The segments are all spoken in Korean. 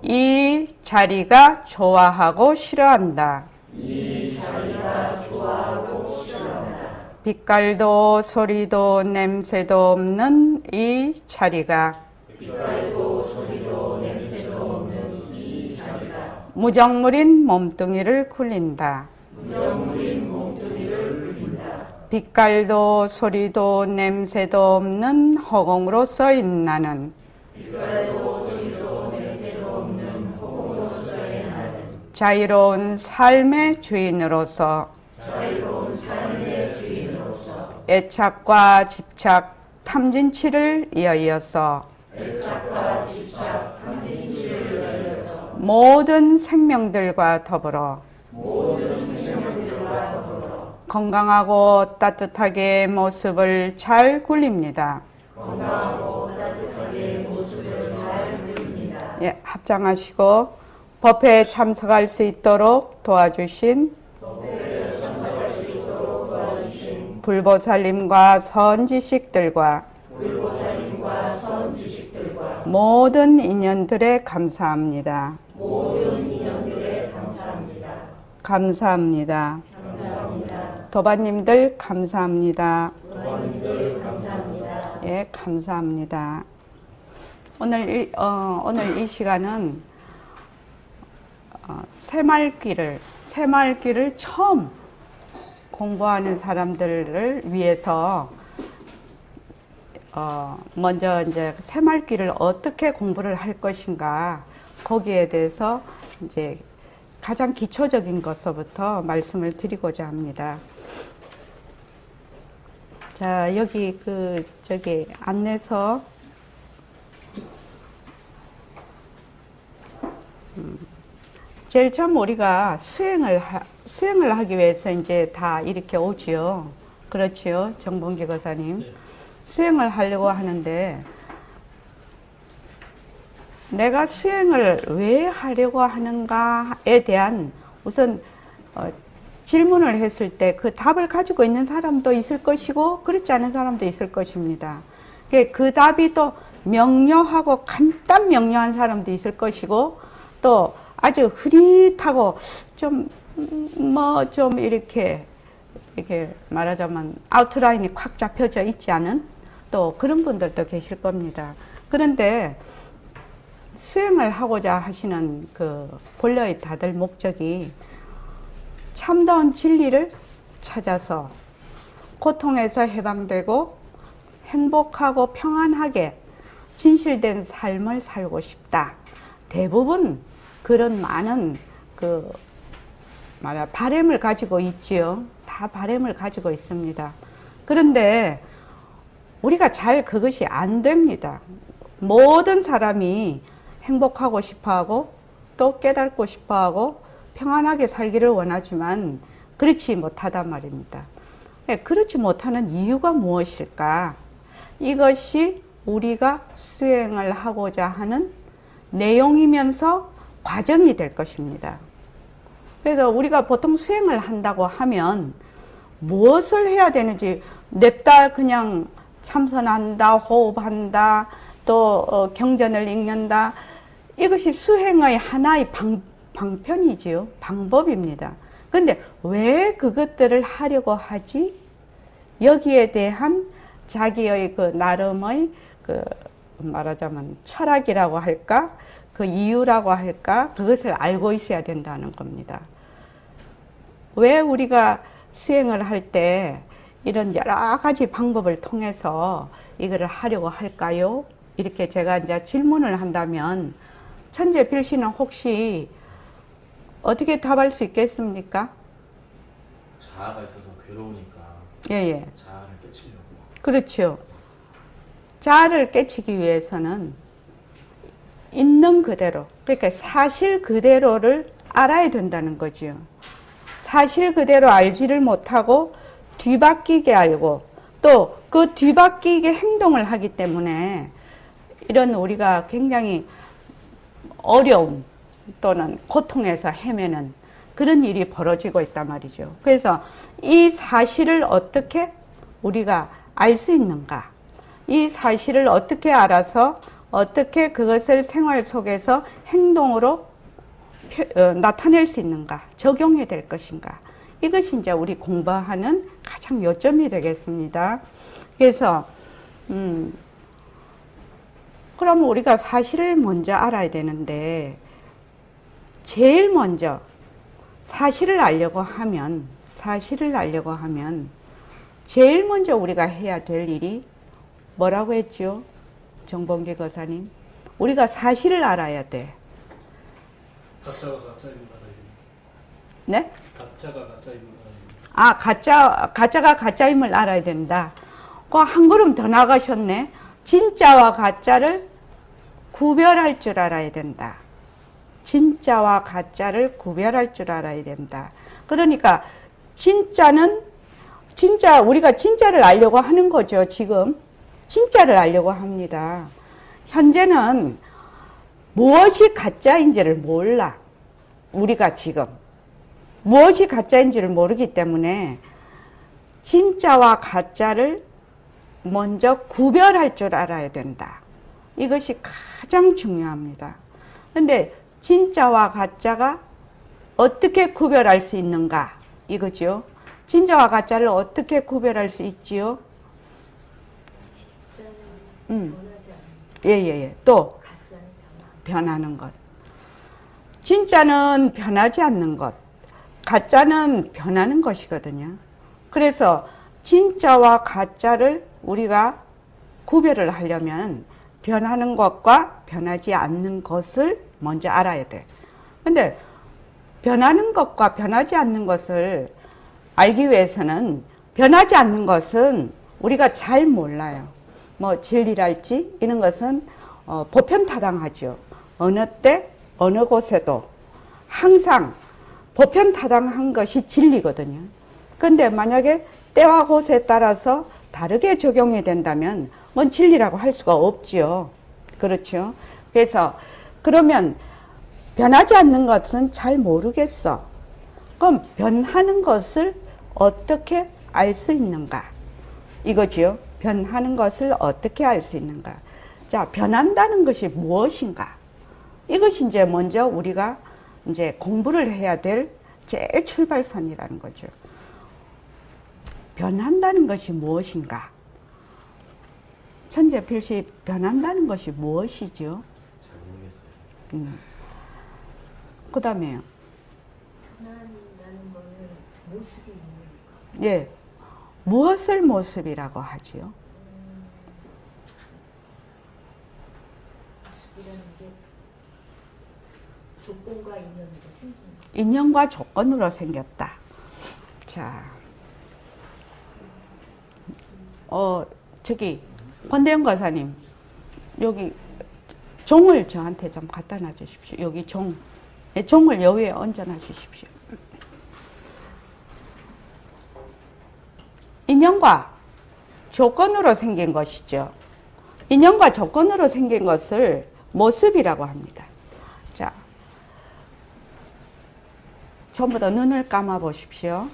이 자리가 좋아하고 싫어한다. 빛깔도 소리도 냄새도 없는 이 자리가 무정물인 몸뚱이를 굴린다. 빛깔도 소리도 냄새도 없는 허공으로서인 나는 자유로운 삶의 주인으로서 애착과 집착, 탐진치를 이어서 모든 생명들과 더불어 건강하고 따뜻하게 모습을 잘 굴립니다. 예, 합장하시고 법회에 참석할 수 있도록 도와주신 불보살님과 선지식들과 모든 인연들에 감사합니다. 감사합니다. 도반님들 감사합니다. 예, 감사합니다. 오늘 이 시간은 새말귀를 처음 공부하는 사람들을 위해서 먼저 이제 새말귀를 어떻게 공부를 할 것인가, 거기에 대해서 이제 가장 기초적인 것서부터 말씀을 드리고자 합니다. 자, 여기 저기 안내서 제일 처음 우리가 수행을 하기 위해서 이제 다 이렇게 오지요. 그렇지요, 정봉기 거사님. 수행을 하려고 하는데 내가 수행을 왜 하려고 하는가에 대한 우선 질문을 했을 때 그 답을 가지고 있는 사람도 있을 것이고 그렇지 않은 사람도 있을 것입니다. 그 답이 또 명료하고 간단 명료한 사람도 있을 것이고 또 아주 흐릿하고 좀 이렇게 말하자면 아웃라인이 콱 잡혀져 있지 않은 또 그런 분들도 계실 겁니다. 그런데 수행을 하고자 하시는 그 본래의 다들 목적이 참다운 진리를 찾아서 고통에서 해방되고 행복하고 평안하게 진실된 삶을 살고 싶다. 대부분 그런 많은 바램을 가지고 있지요. 다 바램을 가지고 있습니다. 그런데 우리가 잘 그것이 안 됩니다. 모든 사람이 행복하고 싶어하고 또 깨닫고 싶어하고 평안하게 살기를 원하지만 그렇지 못하단 말입니다. 그렇지 못하는 이유가 무엇일까? 이것이 우리가 수행을 하고자 하는 내용이면서 과정이 될 것입니다. 그래서 우리가 보통 수행을 한다고 하면 무엇을 해야 되는지 냅다 그냥 참선한다, 호흡한다, 또 경전을 읽는다. 이것이 수행의 하나의 방편이지요. 방법입니다. 그런데 왜 그것들을 하려고 하지? 여기에 대한 자기의 그 나름의 말하자면 철학이라고 할까? 그 이유라고 할까? 그것을 알고 있어야 된다는 겁니다. 왜 우리가 수행을 할 때 이런 여러 가지 방법을 통해서 이거를 하려고 할까요? 이렇게 제가 이제 질문을 한다면 천재 필씨는 혹시 어떻게 답할 수 있겠습니까? 자아가 있어서 괴로우니까 예. 자아를 깨치려고. 그렇죠. 자아를 깨치기 위해서는 있는 그대로, 그러니까 사실 그대로를 알아야 된다는 거지요. 사실 그대로 알지를 못하고 뒤바뀌게 알고 또 그 뒤바뀌게 행동을 하기 때문에 이런 우리가 굉장히 어려움 또는 고통에서 헤매는 그런 일이 벌어지고 있단 말이죠. 그래서 이 사실을 어떻게 우리가 알 수 있는가? 이 사실을 어떻게 알아서 어떻게 그것을 생활 속에서 행동으로 나타낼 수 있는가, 적용이 될 것인가. 이것이 이제 우리 공부하는 가장 요점이 되겠습니다. 그래서 그럼 우리가 사실을 먼저 알아야 되는데, 제일 먼저 사실을 알려고 하면 제일 먼저 우리가 해야 될 일이 뭐라고 했죠? 정봉기 거사님, 우리가 사실을 알아야 돼. 가짜가 가짜임을 알아야 됩니다. 네? 가짜가 가짜임을 알아야 됩니다. 아, 가짜가 가짜임을 알아야 된다. 그 한 걸음 더 나가셨네. 진짜와 가짜를 구별할 줄 알아야 된다. 진짜와 가짜를 구별할 줄 알아야 된다. 그러니까 우리가 진짜를 알려고 하는 거죠. 지금 진짜를 알려고 합니다. 현재는 무엇이 가짜인지를 몰라. 우리가 지금 무엇이 가짜인지를 모르기 때문에 진짜와 가짜를 먼저 구별할 줄 알아야 된다. 이것이 가장 중요합니다. 근데 진짜와 가짜가 어떻게 구별할 수 있는가? 이거죠. 진짜와 가짜를 어떻게 구별할 수 있지요? 예. 또 변하는 것. 진짜는 변하지 않는 것, 가짜는 변하는 것이거든요. 그래서 진짜와 가짜를 우리가 구별을 하려면 변하는 것과 변하지 않는 것을 먼저 알아야 돼. 근데 변하는 것과 변하지 않는 것을 알기 위해서는, 변하지 않는 것은 우리가 잘 몰라요. 뭐 진리랄지 이런 것은 보편타당하죠. 어느 때 어느 곳에도 항상 보편타당한 것이 진리거든요. 근데 만약에 때와 곳에 따라서 다르게 적용이 된다면 그건 진리라고 할 수가 없지요. 그렇죠. 그래서 그러면 변하지 않는 것은 잘 모르겠어. 그럼 변하는 것을 어떻게 알 수 있는가? 이거지요. 변하는 것을 어떻게 알 수 있는가? 자, 변한다는 것이 무엇인가? 이것이 이제 먼저 우리가 이제 공부를 해야 될 제일 출발선이라는 거죠. 변한다는 것이 무엇인가? 천재 필시 변한다는 것이 무엇이죠? 잘 모르겠어요. 그 다음에요. 변한다는 거는 모습이 있는 거. 예. 무엇을 모습이라고 하지요? 모습이라는 게 조건과 인연으로 생긴 거. 인연과 조건으로 생겼다. 자, 저기 권대영 거사님, 여기 종을 저한테 좀 갖다 놔 주십시오. 여기 종. 네, 종을 여기에 얹어놔 주십시오. 인연과 조건으로 생긴 것이죠. 인연과 조건으로 생긴 것을 모습이라고 합니다. 자, 전부 다 눈을 감아 보십시오.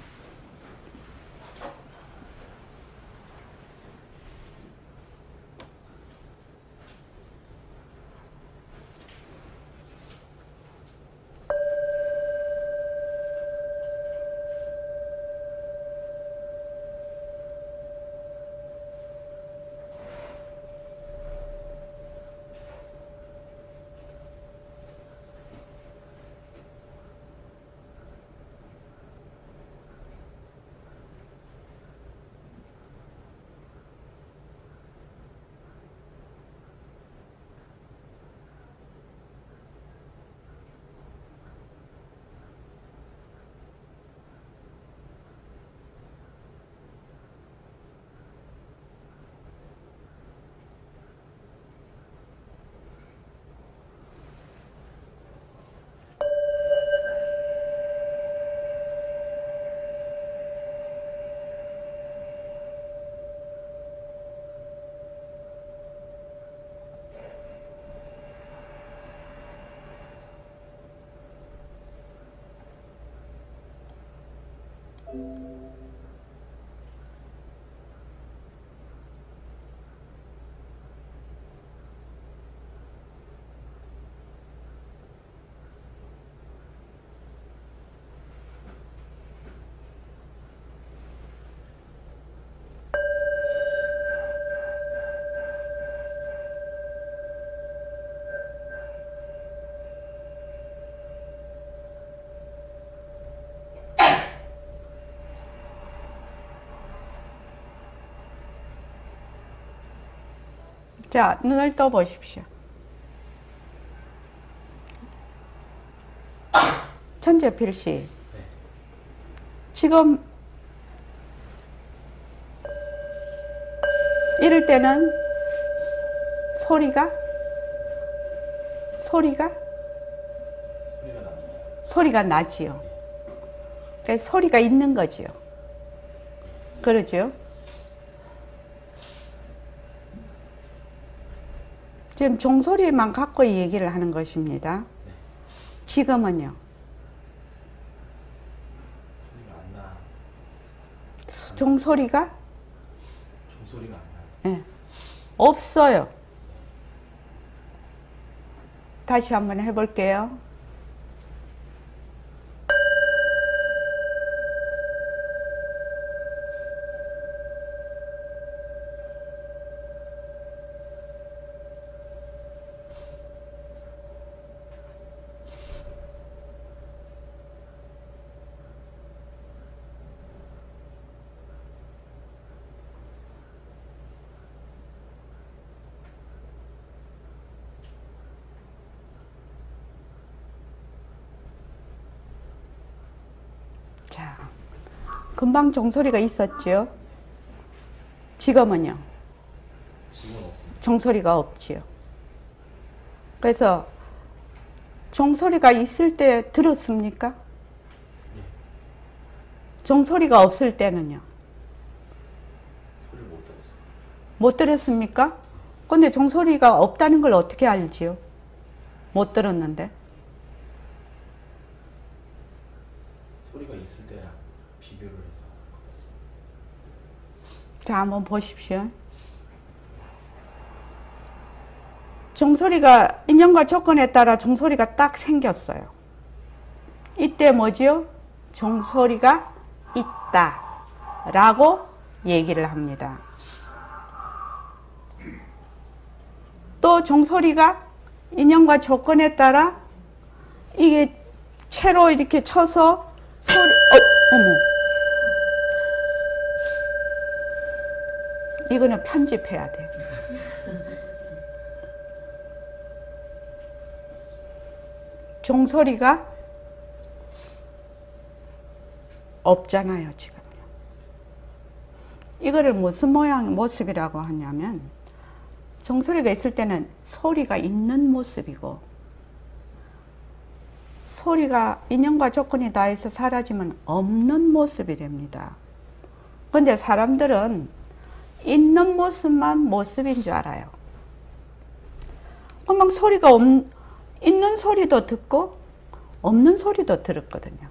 자, 눈을 떠 보십시오. 천재필 씨. 네. 지금 이럴 때는 소리가 소리가 납니다. 소리가 나지요. 그러니까 소리가 있는 거지요. 그러죠? 지금 종소리만 갖고 이 얘기를 하는 것입니다. 네. 지금은요. 소리가 안 나. 종소리가 종소리가 안 나. 예, 없어요. 다시 한번 해볼게요. 자, 금방 종소리가 있었죠. 지금은요. 지금은 없습니다. 종소리가 없지요. 그래서 종소리가 있을 때 들었습니까? 예. 종소리가 없을 때는요. 소리를 못 들었어요. 못 들었습니까? 근데 종소리가 없다는 걸 어떻게 알지요? 못 들었는데. 소리가 있을 때랑 비교를 해서. 자, 한번 보십시오. 종소리가 인연과 조건에 따라 종소리가 딱 생겼어요. 이때 뭐지요? 종소리가 있다 라고 얘기를 합니다. 또 종소리가 인연과 조건에 따라 이게 채로 이렇게 쳐서 소리, 어머. 이거는 편집해야 돼. 종소리가 없잖아요, 지금요. 이거를 무슨 모습이라고 하냐면, 종소리가 있을 때는 소리가 있는 모습이고, 소리가 인연과 조건이 다해서 사라지면 없는 모습이 됩니다. 그런데 사람들은 있는 모습만 모습인 줄 알아요. 금방 소리가 있는 소리도 듣고 없는 소리도 들었거든요.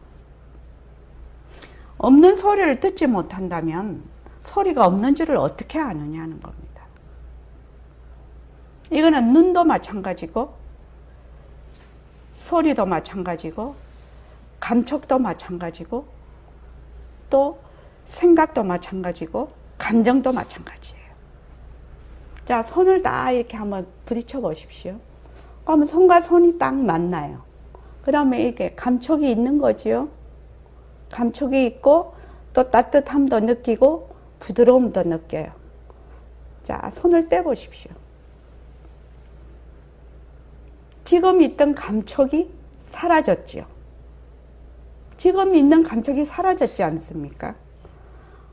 없는 소리를 듣지 못한다면 소리가 없는 줄을 어떻게 아느냐는 겁니다. 이거는 눈도 마찬가지고 소리도 마찬가지고 감촉도 마찬가지고 또 생각도 마찬가지고 감정도 마찬가지예요. 자, 손을 딱 이렇게 한번 부딪혀 보십시오. 그러면 손과 손이 딱 만나요. 그러면 이게 감촉이 있는 거지요. 감촉이 있고 또 따뜻함도 느끼고 부드러움도 느껴요. 자, 손을 떼보십시오. 지금 있던 감촉이 사라졌지요. 지금 있는 감촉이 사라졌지 않습니까?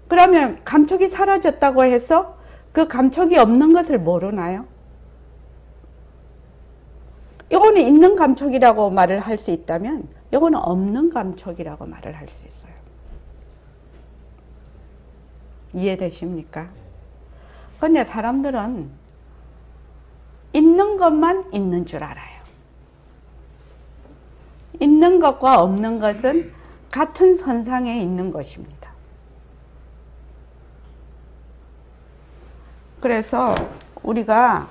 그러면 감촉이 사라졌다고 해서 그 감촉이 없는 것을 모르나요? 이거는 있는 감촉이라고 말을 할 수 있다면 이거는 없는 감촉이라고 말을 할 수 있어요. 이해되십니까? 그런데 사람들은 있는 것만 있는 줄 알아요. 있는 것과 없는 것은 같은 선상에 있는 것입니다. 그래서 우리가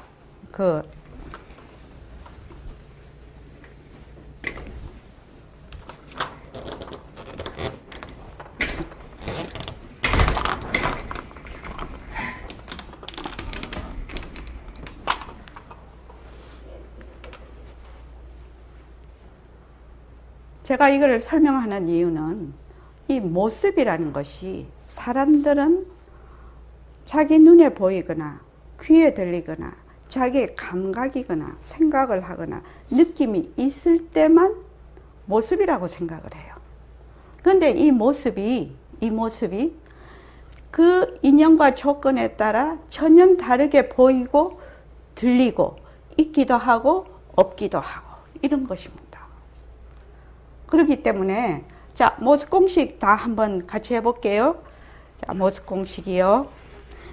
제가 이걸 설명하는 이유는 이 모습이라는 것이 사람들은 자기 눈에 보이거나 귀에 들리거나 자기의 감각이거나 생각을 하거나 느낌이 있을 때만 모습이라고 생각을 해요. 그런데 이 모습이 그 인연과 조건에 따라 전혀 다르게 보이고 들리고 있기도 하고 없기도 하고 이런 것입니다. 그렇기 때문에 자, 모습 공식 다 한번 같이 해볼게요. 자, 모습 공식이요.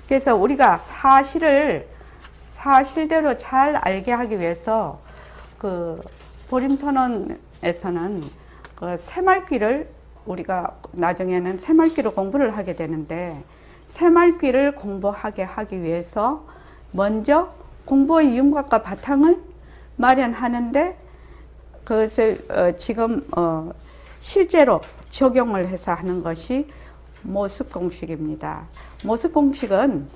그래서 우리가 사실대로 잘 알게 하기 위해서 그 보림선언에서는 그 새말귀를 우리가 나중에는 새말귀로 공부를 하게 되는데 새말귀를 공부하게 하기 위해서 먼저 공부의 윤곽과 바탕을 마련하는데 그것을 지금 실제로 적용을 해서 하는 것이 모습공식입니다. 모습공식은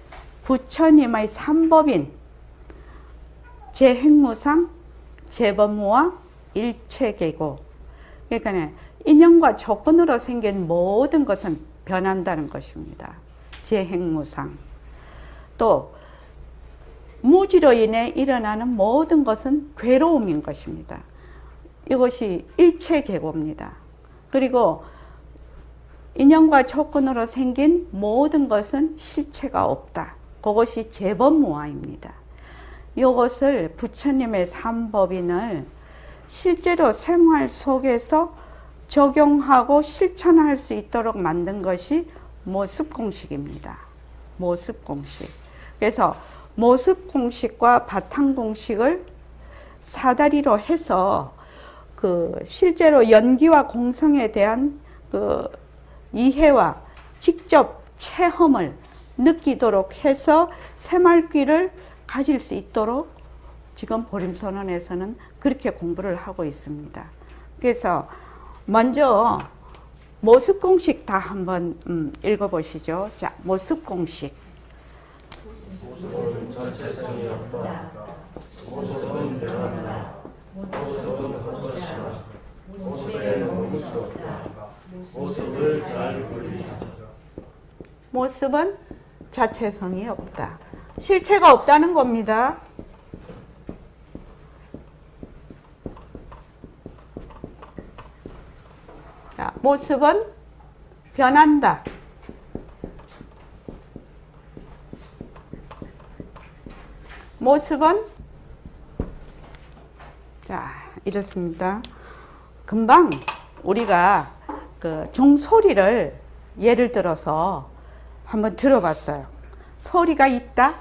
부처님의 삼법인 제행무상, 제법무와 일체계고, 그러니까 인연과 조건으로 생긴 모든 것은 변한다는 것입니다. 제행무상. 또 무지로 인해 일어나는 모든 것은 괴로움인 것입니다. 이것이 일체계고입니다. 그리고 인연과 조건으로 생긴 모든 것은 실체가 없다. 그것이 제법무아입니다. 이것을 부처님의 삼법인을 실제로 생활 속에서 적용하고 실천할 수 있도록 만든 것이 모습공식입니다. 모습공식. 그래서 모습공식과 바탕공식을 사다리로 해서 그 실제로 연기와 공성에 대한 그 이해와 직접 체험을 느끼도록 해서 새말귀를 가질 수 있도록 지금 보림선언에서는 그렇게 공부를 하고 있습니다. 그래서 먼저 모습공식 다 한번 읽어보시죠. 자, 모습공식. 모습은 전체성이 없다. 모습은 변한다. 모습은 헛것이다. 모습에 머물 수 없다. 모습을 잘 분리하자. 모습은 자체성이 없다. 실체가 없다는 겁니다. 자, 모습은 변한다. 모습은 자, 이렇습니다. 금방 우리가 그 종소리를 예를 들어서 한번 들어봤어요. 소리가 있다,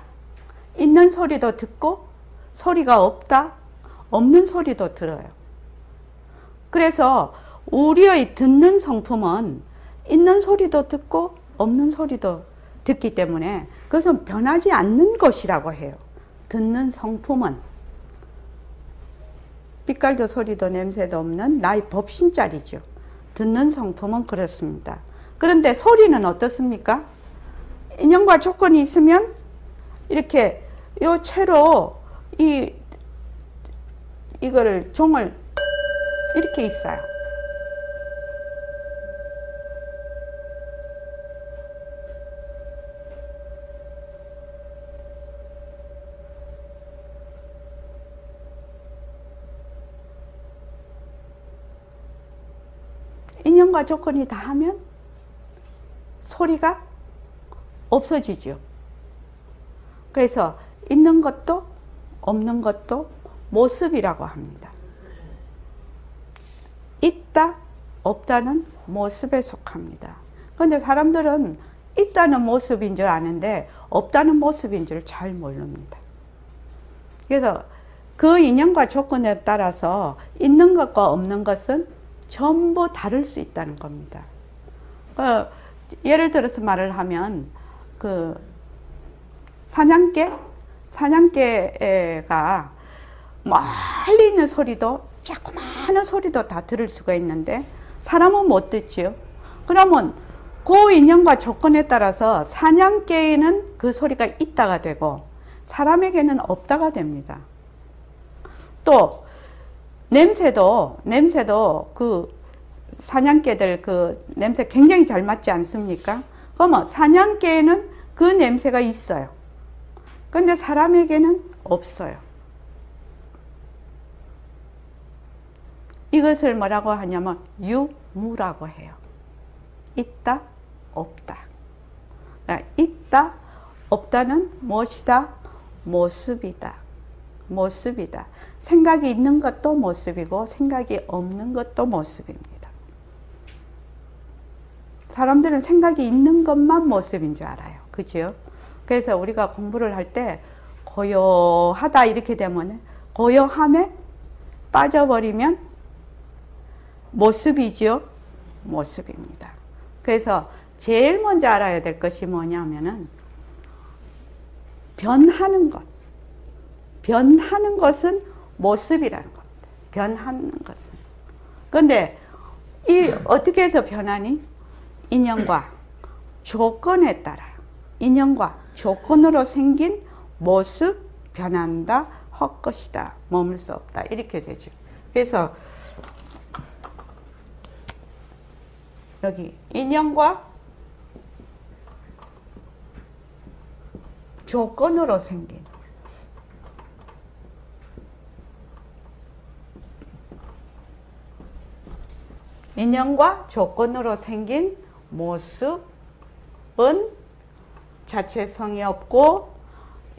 있는 소리도 듣고 소리가 없다, 없는 소리도 들어요. 그래서 우리의 듣는 성품은 있는 소리도 듣고 없는 소리도 듣기 때문에 그것은 변하지 않는 것이라고 해요. 듣는 성품은 빛깔도 소리도 냄새도 없는 나의 법신짜리죠. 듣는 성품은 그렇습니다. 그런데 소리는 어떻습니까? 인연과 조건이 있으면 이렇게 요 채로 이거를 종을 이렇게 있어요. 인연과 조건이 다 하면 소리가 없어지죠. 그래서 있는 것도 없는 것도 모습이라고 합니다. 있다, 없다는 모습에 속합니다. 그런데 사람들은 있다는 모습인 줄 아는데 없다는 모습인 줄 잘 모릅니다. 그래서 그 인연과 조건에 따라서 있는 것과 없는 것은 전부 다를 수 있다는 겁니다. 예를 들어서 말을 하면 그 사냥개가 멀리 있는 소리도 조그마한 소리도 다 들을 수가 있는데 사람은 못 듣지요. 그러면 그 인연과 조건에 따라서 사냥개에는 그 소리가 있다가 되고 사람에게는 없다가 됩니다. 또 냄새도 그 사냥개들 그 냄새 굉장히 잘 맡지 않습니까? 그러면 사냥개에는 그 냄새가 있어요. 그런데 사람에게는 없어요. 이것을 뭐라고 하냐면 유무라고 해요. 있다, 없다. 그러니까 있다, 없다는 무엇이다? 모습이다. 모습이다. 생각이 있는 것도 모습이고 생각이 없는 것도 모습입니다. 사람들은 생각이 있는 것만 모습인 줄 알아요. 그죠? 그래서 우리가 공부를 할 때 고요하다 이렇게 되면 고요함에 빠져버리면 모습이죠. 모습입니다. 그래서 제일 먼저 알아야 될 것이 뭐냐면은 변하는 것. 변하는 것은 모습이라는 겁니다. 변하는 것은. 그런데 이 어떻게 해서 변하니? 인연과 조건에 따라 인연과 조건으로 생긴 모습 변한다, 헛것이다, 머물 수 없다 이렇게 되죠. 그래서 여기 인연과 조건으로 생긴 인연과 조건으로 생긴 모습은 자체성이 없고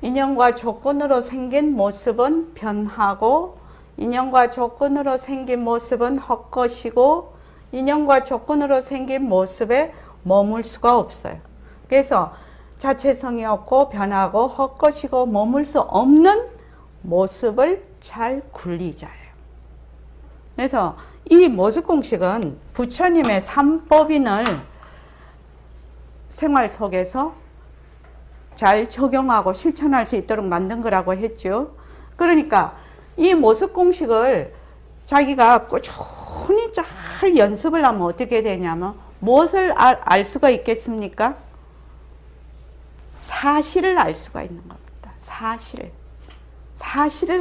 인연과 조건으로 생긴 모습은 변하고 인연과 조건으로 생긴 모습은 헛것이고 인연과 조건으로 생긴 모습에 머물 수가 없어요. 그래서 자체성이 없고 변하고 헛것이고 머물 수 없는 모습을 잘 굴리자예요. 그래서 이 모습 공식은 부처님의 삼법인을 생활 속에서 잘 적용하고 실천할 수 있도록 만든 거라고 했죠. 그러니까 이 모습 공식을 자기가 꾸준히 잘 연습을 하면 어떻게 되냐면 무엇을 알 수가 있겠습니까? 사실을 알 수가 있는 겁니다. 사실을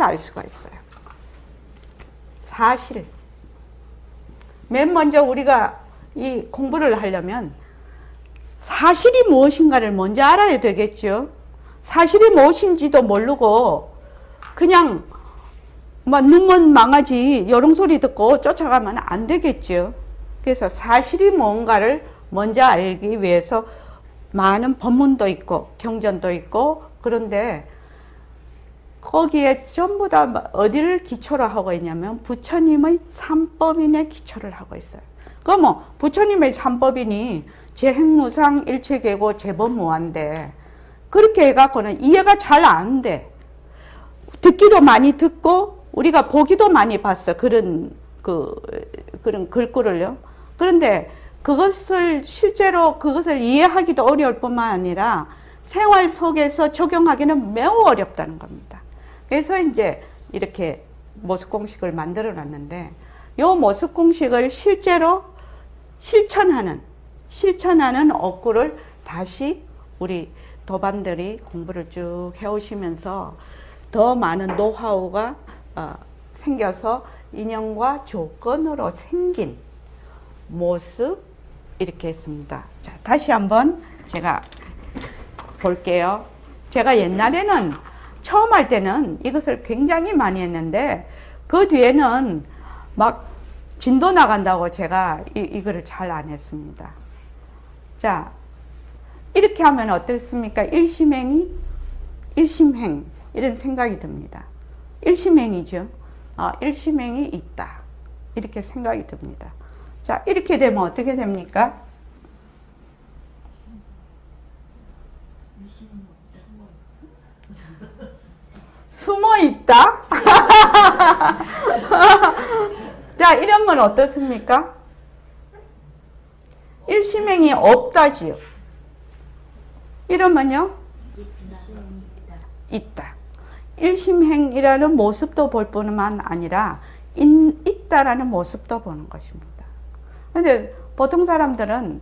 알 수가 있어요. 사실. 맨 먼저 우리가 이 공부를 하려면 사실이 무엇인가를 먼저 알아야 되겠죠. 사실이 무엇인지도 모르고 그냥 막 눈먼 망아지 요롱소리 듣고 쫓아가면 안 되겠죠. 그래서 사실이 뭔가를 먼저 알기 위해서 많은 법문도 있고 경전도 있고 그런데 거기에 전부 다 어디를 기초로 하고 있냐면 부처님의 삼법인에 기초를 하고 있어요. 그러면 부처님의 삼법인이 제행무상 일체계고 제법무한데 그렇게 해갖고는 이해가 잘 안 돼. 듣기도 많이 듣고 우리가 보기도 많이 봤어. 그런 글꼴을요. 그런데 그것을 실제로 그것을 이해하기도 어려울 뿐만 아니라 생활 속에서 적용하기는 매우 어렵다는 겁니다. 그래서 이제 이렇게 모습공식을 만들어 놨는데 이 모습공식을 실제로 실천하는 업구를 다시 우리 도반들이 공부를 쭉 해오시면서 더 많은 노하우가 생겨서 인연과 조건으로 생긴 모습 이렇게 했습니다. 자, 다시 한번 제가 볼게요. 제가 옛날에는 처음 할 때는 이것을 굉장히 많이 했는데 그 뒤에는 막 진도 나간다고 제가 이거를 잘 안 했습니다. 자, 이렇게 하면 어떻습니까? 일심행이 일심행 이런 생각이 듭니다. 일심행이죠. 일심행이 있다 이렇게 생각이 듭니다. 자, 이렇게 되면 어떻게 됩니까? 숨어 있다? 자, 이러면 어떻습니까? 일심행이 없다지요. 이러면요? 있다. 일심행이라는 모습도 볼 뿐만 아니라 있다라는 모습도 보는 것입니다. 그런데 보통 사람들은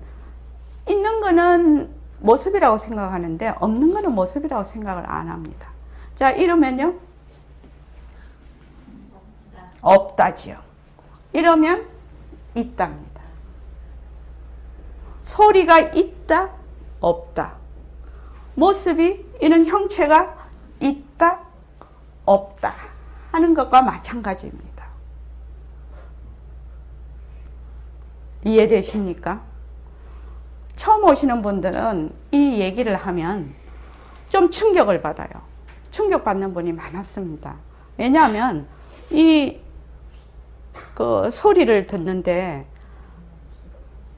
있는 거는 모습이라고 생각하는데 없는 거는 모습이라고 생각을 안 합니다. 자, 이러면요? 없다지요. 이러면 있답니다. 소리가 있다, 없다. 모습이 이런 형체가 있다, 없다 하는 것과 마찬가지입니다. 이해되십니까? 처음 오시는 분들은 이 얘기를 하면 좀 충격을 받아요. 충격받는 분이 많았습니다. 왜냐하면 그 소리를 듣는데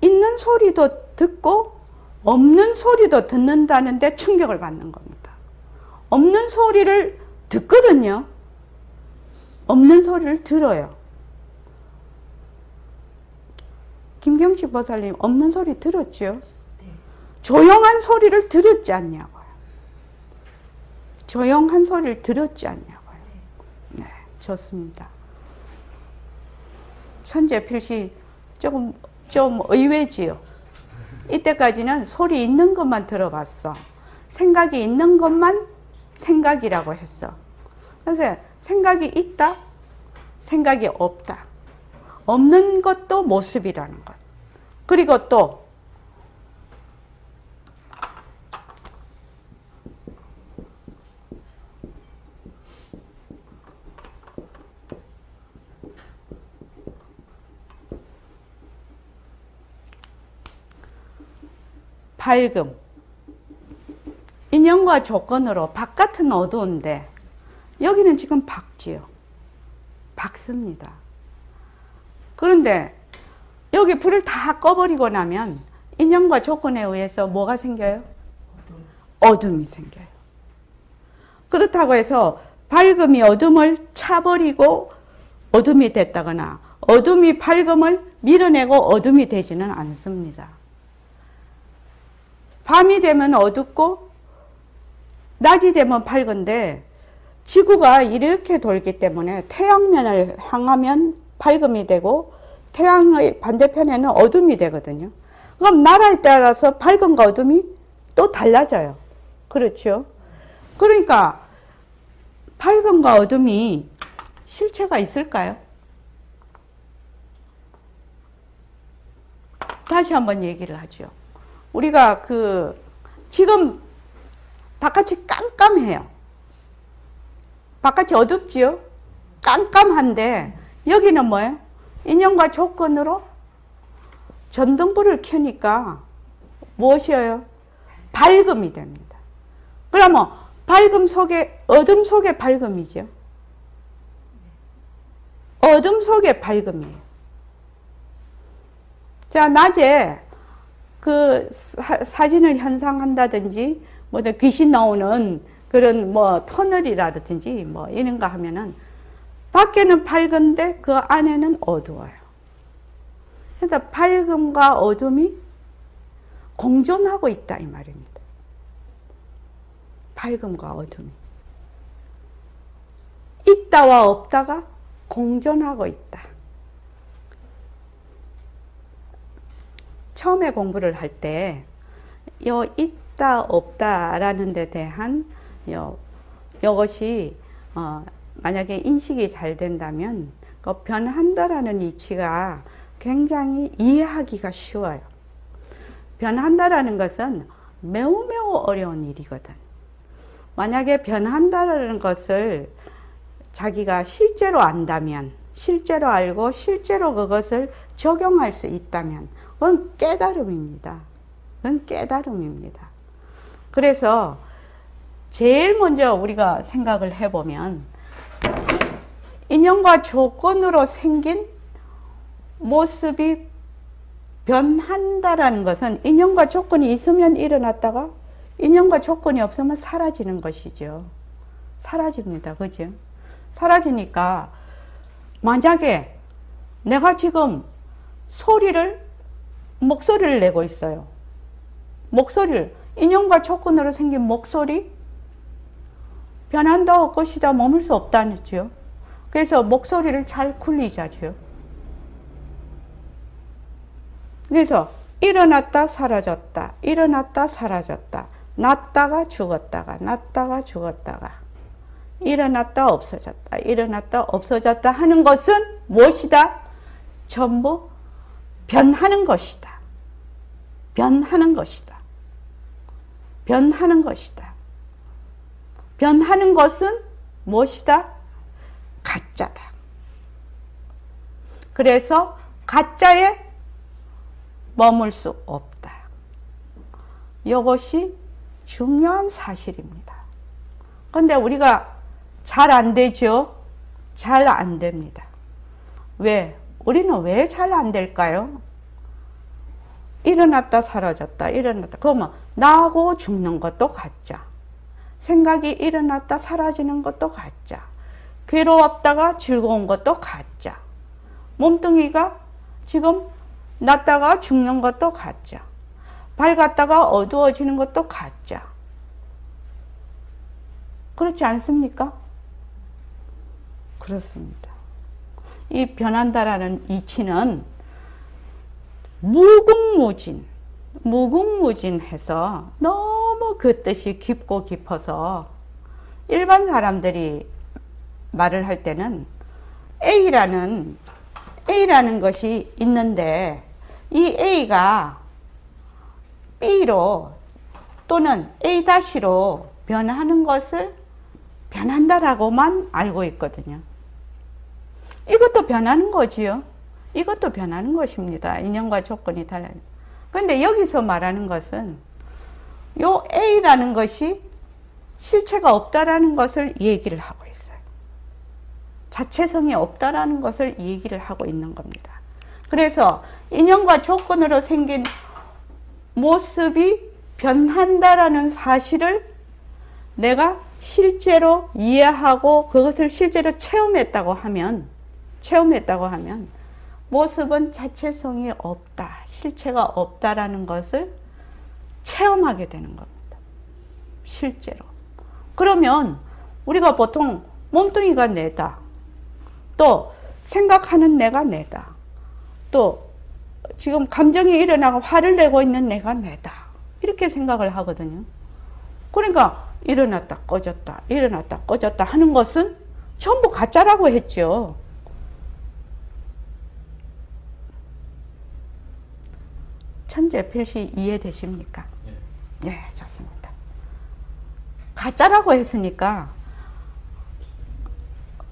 있는 소리도 듣고 없는 소리도 듣는다는데 충격을 받는 겁니다. 없는 소리를 듣거든요. 없는 소리를 들어요. 김경식 보살님 없는 소리 들었죠? 네. 조용한 소리를 들었지 않냐고요. 조용한 소리를 들었지 않냐고요. 네, 좋습니다. 천재 필시 좀 의외지요. 이때까지는 소리 있는 것만 들어봤어. 생각이 있는 것만 생각이라고 했어. 그래서 생각이 있다, 생각이 없다. 없는 것도 모습이라는 것. 그리고 또 밝음. 인연과 조건으로 바깥은 어두운데 여기는 지금 밝지요. 밝습니다. 그런데 여기 불을 다 꺼버리고 나면 인연과 조건에 의해서 뭐가 생겨요? 어둠이 생겨요. 그렇다고 해서 밝음이 어둠을 차버리고 어둠이 됐다거나 어둠이 밝음을 밀어내고 어둠이 되지는 않습니다. 밤이 되면 어둡고 낮이 되면 밝은데 지구가 이렇게 돌기 때문에 태양면을 향하면 밝음이 되고 태양의 반대편에는 어둠이 되거든요. 그럼 나라에 따라서 밝음과 어둠이 또 달라져요. 그렇죠? 그러니까 밝음과 어둠이 실체가 있을까요? 다시 한번 얘기를 하죠. 우리가 지금 바깥이 깜깜해요. 바깥이 어둡지요? 깜깜한데 여기는 뭐예요? 인연과 조건으로 전등불을 켜니까 무엇이에요? 밝음이 됩니다. 그러면 밝음 속에 어둠 속에 밝음이죠. 어둠 속에 밝음이에요. 자, 낮에 그 사진을 현상한다든지 뭐 귀신 나오는 그런 뭐 터널이라든지 뭐 이런 거 하면은 밖에는 밝은데 그 안에는 어두워요. 그래서 밝음과 어둠이 공존하고 있다 이 말입니다. 밝음과 어둠이 있다와 없다가 공존하고 있다. 처음에 공부를 할 때 요 있다 없다라는 데 대한 요것이 만약에 인식이 잘 된다면 그 변한다라는 이치가 굉장히 이해하기가 쉬워요. 변한다라는 것은 매우 어려운 일이거든. 만약에 변한다라는 것을 자기가 실제로 안다면, 실제로 알고 실제로 그것을 적용할 수 있다면 그건 깨달음입니다. 그건 깨달음입니다. 그래서 제일 먼저 우리가 생각을 해보면 인연과 조건으로 생긴 모습이 변한다라는 것은 인연과 조건이 있으면 일어났다가 인연과 조건이 없으면 사라지는 것이죠. 사라집니다. 그죠? 사라지니까 만약에 내가 지금 목소리를 내고 있어요. 목소리를 인연과 조건으로 생긴 목소리 변한다 것이다 머물 수 없다는 거죠. 그래서 목소리를 잘 굴리자죠. 그래서 일어났다 사라졌다 일어났다 사라졌다 났다가 죽었다가 났다가 죽었다가 일어났다 없어졌다 일어났다 없어졌다 하는 것은 무엇이다? 전부 변하는 것이다. 변하는 것이다. 변하는 것이다. 변하는 것은 무엇이다? 가짜다. 그래서 가짜에 머물 수 없다. 이것이 중요한 사실입니다. 그런데 우리가 잘 안 되죠? 잘 안 됩니다. 왜? 우리는 왜 잘 안 될까요? 일어났다 사라졌다 일어났다. 그러면 나하고 죽는 것도 가짜. 생각이 일어났다 사라지는 것도 가짜. 괴로웠다가 즐거운 것도 가짜. 몸뚱이가 지금 났다가 죽는 것도 가짜. 밝았다가 어두워지는 것도 가짜. 그렇지 않습니까? 그렇습니다. 이 변한다라는 이치는 무궁무진해서 너무 그 뜻이 깊고 깊어서 일반 사람들이 말을 할 때는 A라는 것이 있는데 이 A가 B로 또는 A-로 변하는 것을 변한다라고만 알고 있거든요. 이것도 변하는 거지요. 이것도 변하는 것입니다. 인연과 조건이 달라요. 그런데 여기서 말하는 것은 요 A라는 것이 실체가 없다라는 것을 얘기를 하고 있어요. 자체성이 없다라는 것을 얘기를 하고 있는 겁니다. 그래서 인연과 조건으로 생긴 모습이 변한다라는 사실을 내가 실제로 이해하고 그것을 실제로 체험했다고 하면 모습은 자체성이 없다, 실체가 없다라는 것을 체험하게 되는 겁니다. 실제로. 그러면 우리가 보통 몸뚱이가 내다, 또 생각하는 내가 내다, 또 지금 감정이 일어나고 화를 내고 있는 내가 내다, 이렇게 생각을 하거든요. 그러니까 일어났다 꺼졌다 일어났다 꺼졌다 하는 것은 전부 가짜라고 했죠. 천재 필시 이해되십니까? 네, 좋습니다. 가짜라고 했으니까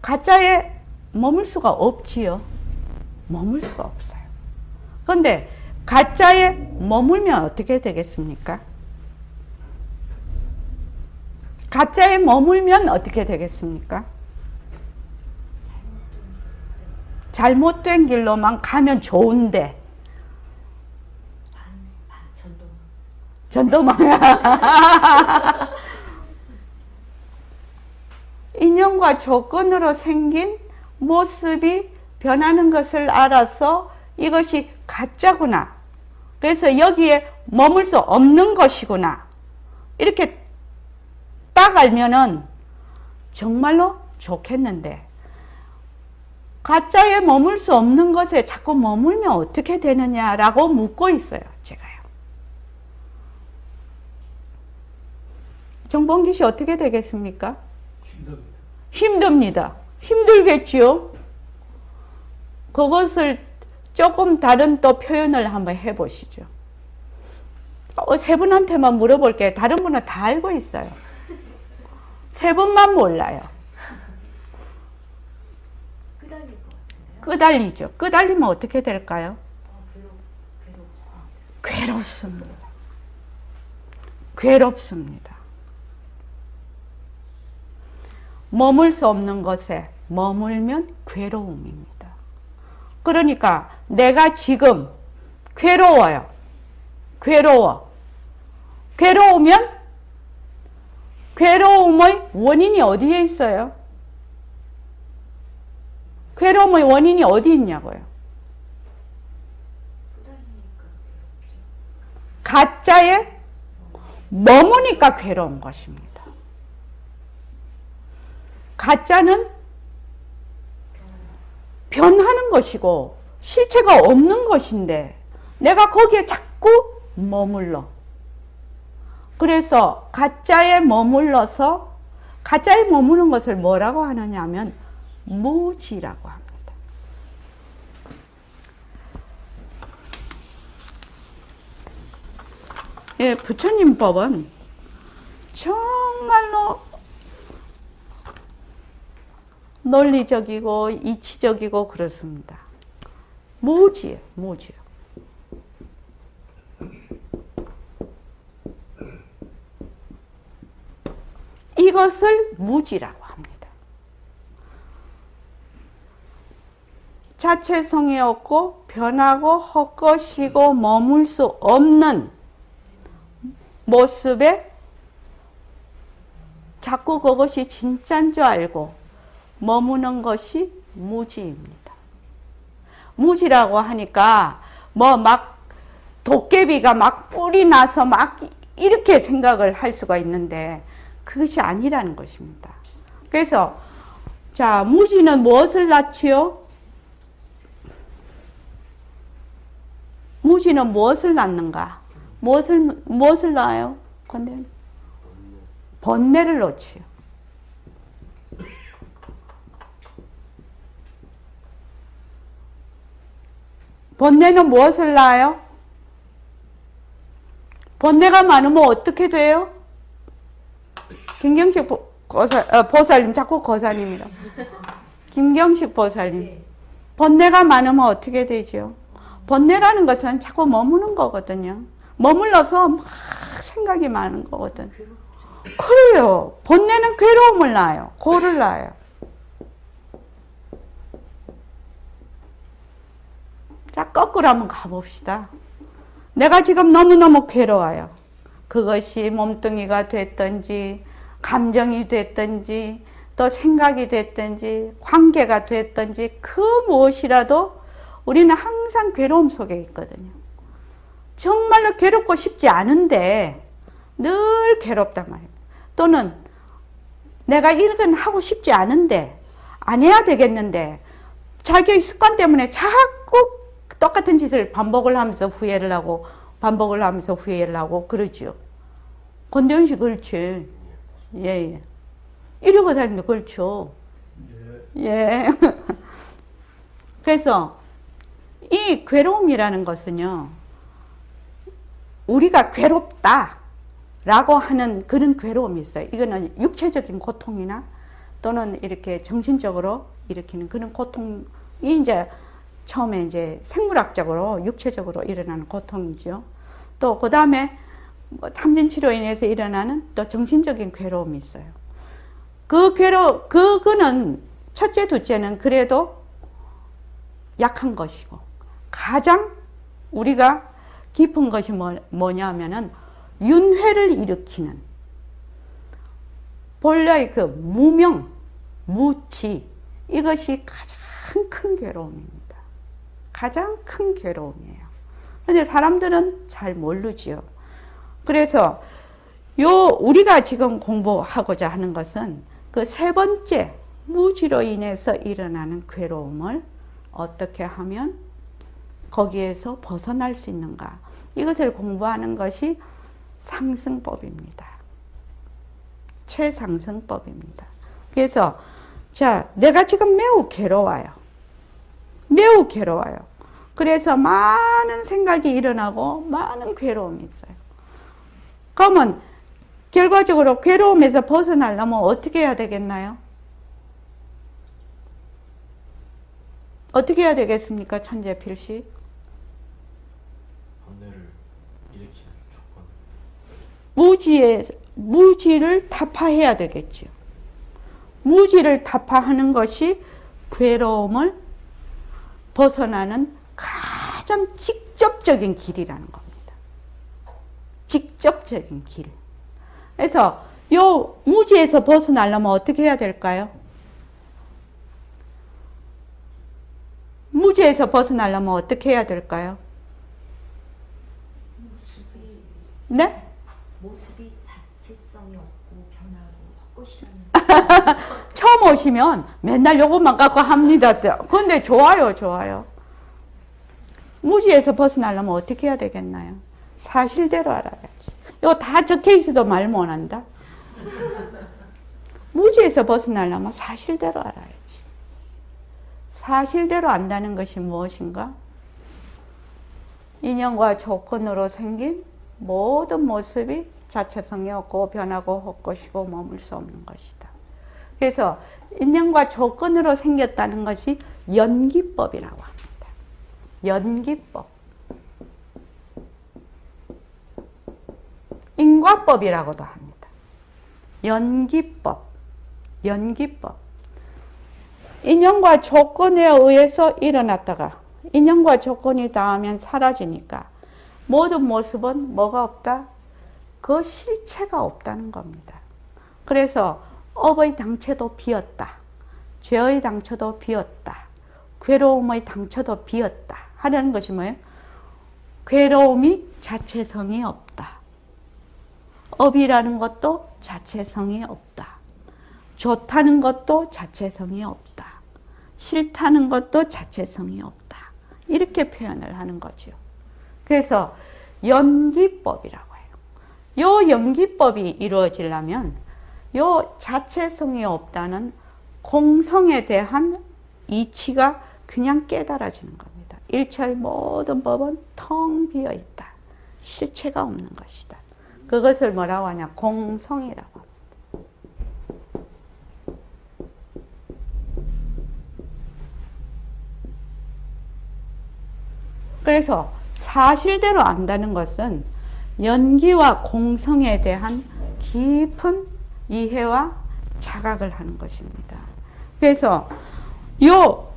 가짜에 머물 수가 없지요. 머물 수가 없어요. 그런데 가짜에 머물면 어떻게 되겠습니까? 가짜에 머물면 어떻게 되겠습니까? 잘못된 길로만 가면 좋은데 전도망 인연과 조건으로 생긴 모습이 변하는 것을 알아서 이것이 가짜구나, 그래서 여기에 머물 수 없는 것이구나, 이렇게 딱 알면은 정말로 좋겠는데 가짜에 머물 수 없는 것에 자꾸 머물면 어떻게 되느냐라고 묻고 있어요. 제가요. 정봉기 씨 어떻게 되겠습니까? 힘듭니다. 힘들겠지요. 그것을 조금 다른 또 표현을 한번 해보시죠. 세 분한테만 물어볼게요. 다른 분은 다 알고 있어요. 세 분만 몰라요. 끄달릴 것 같은데요? 끄달리죠. 끄달리면 어떻게 될까요? 괴롭습니다. 괴롭습니다. 머물 수 없는 것에 머물면 괴로움입니다. 그러니까 내가 지금 괴로워요. 괴로우면 괴로움의 원인이 어디에 있어요? 괴로움의 원인이 어디 있냐고요? 가짜에 머무니까 괴로운 것입니다. 가짜는 변하는 것이고 실체가 없는 것인데 내가 거기에 자꾸 머물러. 그래서 가짜에 머물러서 가짜에 머무는 것을 뭐라고 하느냐 하면 무지라고 합니다. 예, 부처님 법은 정말로 논리적이고 이치적이고 그렇습니다. 무지예요, 무지요. 이것을 무지라고 합니다. 자체성이 없고 변하고 헛것이고 머물 수 없는 모습에 자꾸 그것이 진짜인 줄 알고 머무는 것이 무지입니다. 무지라고 하니까 뭐 막 도깨비가 막 뿔이 나서 막 이렇게 생각을 할 수가 있는데 그것이 아니라는 것입니다. 그래서 자, 무지는 무엇을 낳지요? 무지는 무엇을 낳는가? 무엇을 낳아요? 번뇌를 놓지요. 번뇌는 무엇을 낳아요? 번뇌가 많으면 어떻게 돼요? 김경식 보살님, 자꾸 거사님이라. 김경식 보살님. 번뇌가 많으면 어떻게 되죠? 번뇌라는 것은 자꾸 머무는 거거든요. 머물러서 막 생각이 많은 거거든. 그래요. 번뇌는 괴로움을 낳아요. 고를 낳아요. 자, 거꾸로 한번 가봅시다. 내가 지금 너무너무 괴로워요. 그것이 몸뚱이가 됐든지 감정이 됐든지 또 생각이 됐든지 관계가 됐든지 그 무엇이라도 우리는 항상 괴로움 속에 있거든요. 정말로 괴롭고 싶지 않은데 늘 괴롭단 말입니다. 또는 내가 이건 하고 싶지 않은데 안 해야 되겠는데 자기의 습관 때문에 자꾸 똑같은 짓을 반복을 하면서 후회를 하고 반복을 하면서 후회를 하고 그러지요. 권대현 씨 그렇지. 예. 이러고 다니면 그렇죠. 예. 그래서 이 괴로움이라는 것은요. 우리가 괴롭다라고 하는 그런 괴로움이 있어요. 이거는 육체적인 고통이나 또는 이렇게 정신적으로 일으키는 그런 고통이 이제 처음에 이제 생물학적으로 육체적으로 일어나는 고통이죠. 또 그 다음에 뭐 탐진치료로 인해서 일어나는 또 정신적인 괴로움이 있어요. 그거는 첫째, 둘째는 그래도 약한 것이고 가장 우리가 깊은 것이 뭐냐면은 윤회를 일으키는 본래의 그 무명, 무치 이것이 가장 큰 괴로움입니다. 가장 큰 괴로움이에요. 그런데 사람들은 잘 모르지요. 그래서 우리가 지금 공부하고자 하는 것은 그 세 번째 무지로 인해서 일어나는 괴로움을 어떻게 하면 거기에서 벗어날 수 있는가. 이것을 공부하는 것이 상승법입니다. 최상승법입니다. 그래서 자, 내가 지금 매우 괴로워요. 매우 괴로워요. 그래서 많은 생각이 일어나고 많은 괴로움이 있어요. 그러면 결과적으로 괴로움에서 벗어나려면 어떻게 해야 되겠나요? 어떻게 해야 되겠습니까? 천재 필시? 번뇌를 일으키는 조건. 무지를 타파해야 되겠죠. 무지를 타파하는 것이 괴로움을 벗어나는 가장 직접적인 길이라는 겁니다. 직접적인 길. 그래서 요 무지에서 벗어나려면 어떻게 해야 될까요? 무지에서 벗어나려면 어떻게 해야 될까요? 네? 모습이 자체성이 없고 변하고 헛것이라는 처음 오시면 맨날 요것만 갖고 합니다. 그런데 좋아요, 좋아요. 무지에서 벗어나려면 어떻게 해야 되겠나요? 사실대로 알아야지. 이거 다 적혀 있어도 말 못한다. 무지에서 벗어나려면 사실대로 알아야지. 사실대로 안다는 것이 무엇인가? 인연과 조건으로 생긴 모든 모습이 자체성이 없고 변하고 헛것이고 머물 수 없는 것이다. 그래서 인연과 조건으로 생겼다는 것이 연기법이라고 합니다. 연기법. 인과법이라고도 합니다. 연기법. 연기법. 인연과 조건에 의해서 일어났다가 인연과 조건이 닿으면 사라지니까 모든 모습은 뭐가 없다? 그 실체가 없다는 겁니다. 그래서 업의 당체도 비었다. 죄의 당처도 비었다. 괴로움의 당처도 비었다. 하는 것이 뭐예요? 괴로움이 자체성이 없다. 업이라는 것도 자체성이 없다. 좋다는 것도 자체성이 없다. 싫다는 것도 자체성이 없다. 이렇게 표현을 하는 거죠. 그래서 연기법이라고 해요. 요 연기법이 이루어지려면 요 자체성이 없다는 공성에 대한 이치가 그냥 깨달아지는 겁니다. 일체의 모든 법은 텅 비어 있다. 실체가 없는 것이다. 그것을 뭐라고 하냐? 공성이라고 합니다. 그래서 사실대로 안다는 것은 연기와 공성에 대한 깊은 이해와 자각을 하는 것입니다. 그래서 요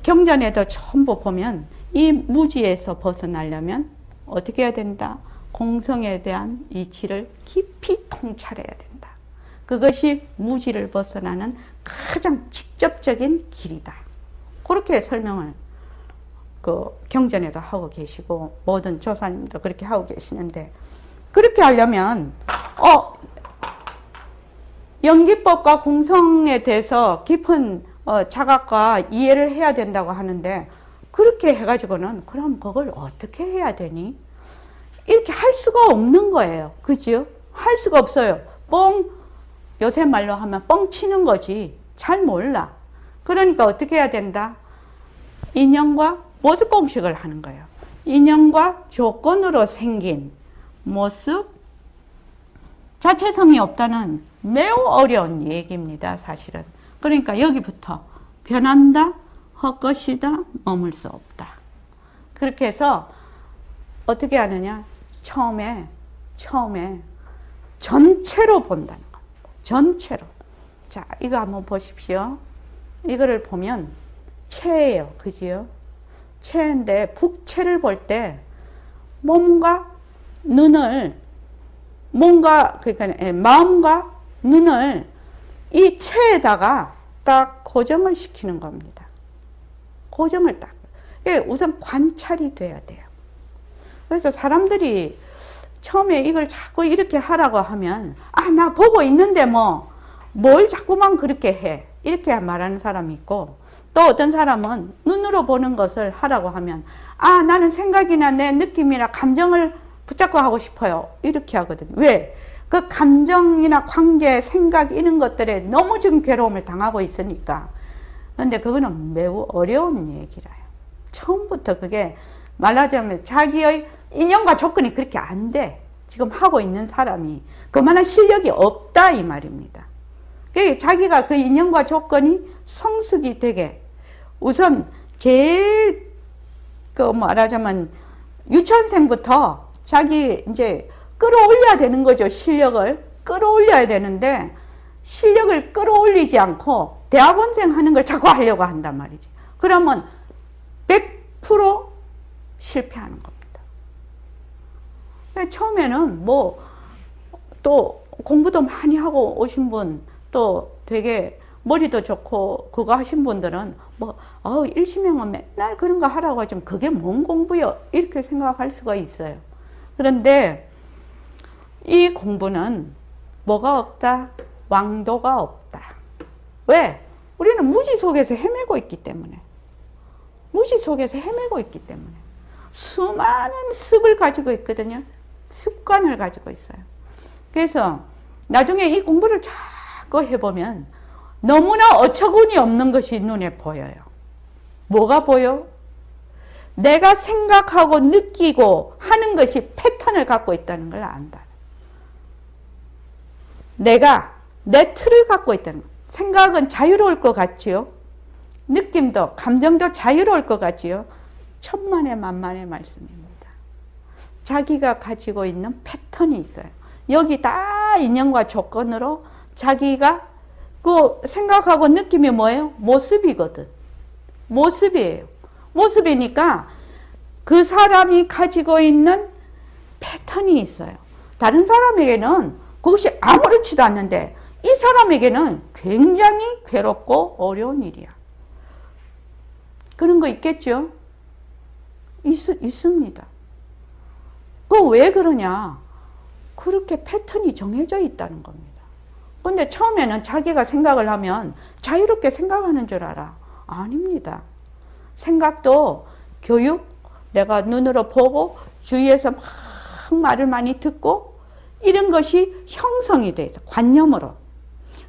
경전에도 전부 보면 이 무지에서 벗어나려면 어떻게 해야 된다? 공성에 대한 이치를 깊이 통찰해야 된다. 그것이 무지를 벗어나는 가장 직접적인 길이다. 그렇게 설명을 그 경전에도 하고 계시고 모든 조사님도 그렇게 하고 계시는데, 그렇게 하려면 연기법과 공성에 대해서 깊은 자각과 이해를 해야 된다고 하는데, 그렇게 해가지고는 그럼 그걸 어떻게 해야 되니? 이렇게 할 수가 없는 거예요. 그죠? 할 수가 없어요. 요새 말로 하면 뻥 치는 거지. 잘 몰라. 그러니까 어떻게 해야 된다? 인연과 모습 공식을 하는 거예요. 인연과 조건으로 생긴 모습, 자체성이 없다는 매우 어려운 얘기입니다. 사실은. 그러니까 여기부터 변한다, 헛것이다, 머물 수 없다. 그렇게 해서 어떻게 하느냐? 처음에 전체로 본다는 겁니다. 전체로. 자, 이거 한번 보십시오. 이거를 보면 체예요. 그지요? 체인데 북체를 볼 때 몸과 눈을, 그러니까 마음과 눈을 이 체에다가 딱 고정을 시키는 겁니다. 고정을 딱. 우선 관찰이 돼야 돼요. 그래서 사람들이 처음에 이걸 자꾸 이렇게 하라고 하면, 나 보고 있는데 뭘 자꾸만 그렇게 해. 이렇게 말하는 사람이 있고, 또 어떤 사람은 눈으로 보는 것을 하라고 하면, 나는 생각이나 내 느낌이나 감정을 붙잡고 하고 싶어요. 이렇게 하거든요. 왜? 그 감정이나 관계, 생각 이런 것들에 너무 지금 괴로움을 당하고 있으니까. 그런데 그거는 매우 어려운 얘기라요. 처음부터 그게 말하자면 자기의 인연과 조건이 그렇게 안 돼. 지금 하고 있는 사람이 그만한 실력이 없다 이 말입니다. 자기가 그 인연과 조건이 성숙이 되게, 우선 제일 말하자면 유치원생부터 자기 이제 끌어올려야 되는 거죠. 실력을 끌어올려야 되는데, 실력을 끌어올리지 않고 대학원생 하는 걸 자꾸 하려고 한단 말이지. 그러면 100% 실패하는 겁니다. 처음에는 또 공부도 많이 하고 오신 분, 또 되게 머리도 좋고 그거 하신 분들은 일시명은 맨날 그런 거 하라고 하지만 그게 뭔 공부요? 이렇게 생각할 수가 있어요. 그런데 이 공부는 뭐가 없다? 왕도가 없다. 왜? 우리는 무지 속에서 헤매고 있기 때문에. 무지 속에서 헤매고 있기 때문에. 수많은 습을 가지고 있거든요. 습관을 가지고 있어요. 그래서 나중에 이 공부를 자꾸 해보면 너무나 어처구니 없는 것이 눈에 보여요. 뭐가 보여? 내가 생각하고 느끼고 하는 것이 패턴을 갖고 있다는 걸 안다. 내가 내 틀을 갖고 있다는 거. 생각은 자유로울 것 같지요? 느낌도, 감정도 자유로울 것 같지요? 천만의 만만의 말씀입니다. 자기가 가지고 있는 패턴이 있어요. 여기 다 인연과 조건으로 자기가 그 생각하고 느낌이 뭐예요? 모습이거든. 모습이에요. 모습이니까 그 사람이 가지고 있는 패턴이 있어요. 다른 사람에게는 그것이 아무렇지도 않는데 이 사람에게는 굉장히 괴롭고 어려운 일이야. 그런 거 있겠죠? 있습니다. 그 왜 그러냐? 그렇게 패턴이 정해져 있다는 겁니다. 근데 처음에는 자기가 생각을 하면 자유롭게 생각하는 줄 알아. 아닙니다. 생각도 교육, 내가 눈으로 보고 주위에서 막 말을 많이 듣고 이런 것이 형성이 돼 있어. 관념으로.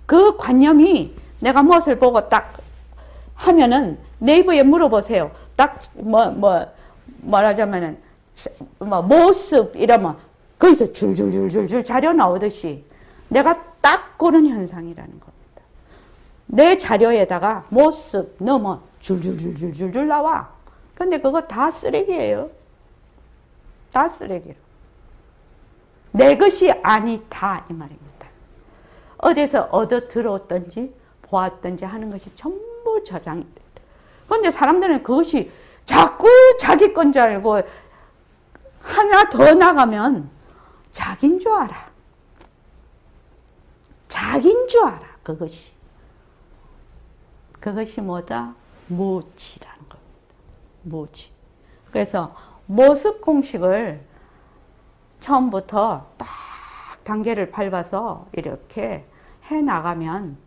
그 관념이 내가 무엇을 보고 딱 하면은 네이버에 물어보세요. 딱 말하자면은 모습 이러면 거기서 줄줄줄줄줄 자료 나오듯이 내가 딱 그런 현상이라는 겁니다. 내 자료에다가 모습 넣으면 줄줄줄줄줄 나와. 근데 그거 다 쓰레기예요. 다 쓰레기로. 내 것이 아니다 이 말입니다. 어디서 얻어 들어왔든지 보았든지 하는 것이 전부 저장이 된다. 그런데 사람들은 그것이 자꾸 자기 건 줄 알고 하나 더 나가면 자기인 줄 알아. 자기인 줄 알아. 그것이 뭐다? 무지라는 겁니다. 무지. 그래서 모습 공식을 처음부터 딱 단계를 밟아서 이렇게 해나가면